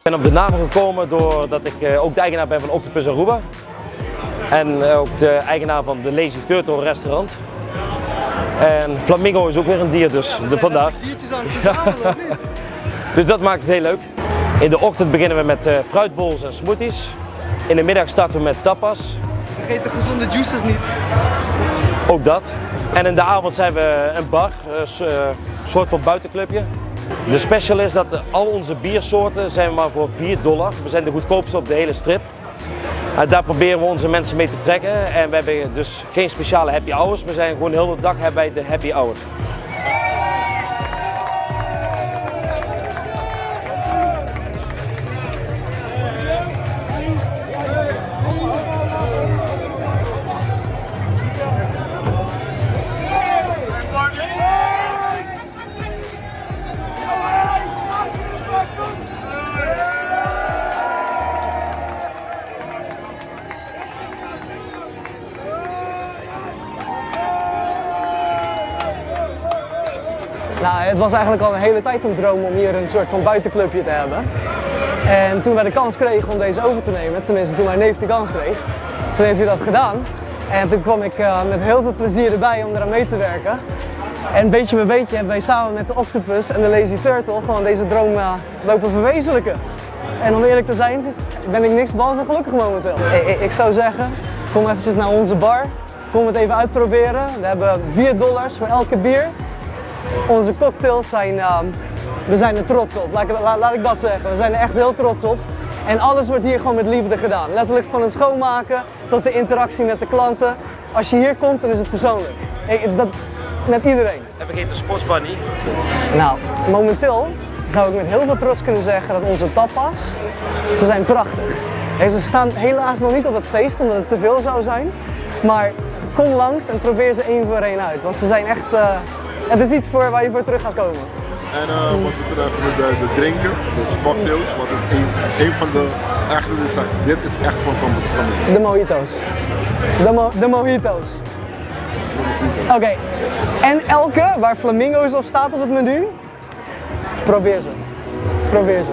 Ik ben op de naam gekomen doordat ik ook de eigenaar ben van Octopus Aruba. En ook de eigenaar van de Lazy Turtle restaurant. En Flamingo is ook weer een dier, dus vandaar. Diertjes aan het verzamelen, of niet? Dus dat maakt het heel leuk. In de ochtend beginnen we met fruitbowls en smoothies. In de middag starten we met tapas. Vergeet de gezonde juices niet. Ook dat. En in de avond zijn we een bar, een soort van buitenclubje. De special is dat al onze biersoorten zijn maar voor $4. We zijn de goedkoopste op de hele strip. Daar proberen we onze mensen mee te trekken. En we hebben dus geen speciale happy hours. We zijn gewoon de hele dag hebben wij de happy hours. Nou, het was eigenlijk al een hele tijd een droom om hier een soort van buitenclubje te hebben. En toen wij de kans kregen om deze over te nemen, tenminste toen mijn neef de kans kreeg, toen heeft hij dat gedaan. En toen kwam ik met heel veel plezier erbij om eraan mee te werken. En beetje bij beetje hebben wij samen met de Octopus en de Lazy Turtle gewoon deze droom lopen verwezenlijken. En om eerlijk te zijn, ben ik niks behalve gelukkig momenteel. Ik zou zeggen, kom eventjes naar onze bar, kom het even uitproberen. We hebben $4 voor elke bier. Onze cocktails zijn, we zijn er trots op, laat ik dat zeggen. We zijn er echt heel trots op. En alles wordt hier gewoon met liefde gedaan. Letterlijk van het schoonmaken tot de interactie met de klanten. Als je hier komt, dan is het persoonlijk. Met iedereen. En vergeet de sportsbar niet. Nou, momenteel zou ik met heel veel trots kunnen zeggen dat onze tapas, ze zijn prachtig. En ze staan helaas nog niet op het feest omdat het te veel zou zijn. Maar kom langs en probeer ze één voor één uit. Want ze zijn echt, het is iets waar je voor terug gaat komen. En wat betreft de drinken, dus cocktails, wat is een van de echte, dit is echt van mij. De mojito's. De mojito's. Oké, en elke waar flamingo's op staat op het menu, probeer ze. Probeer ze.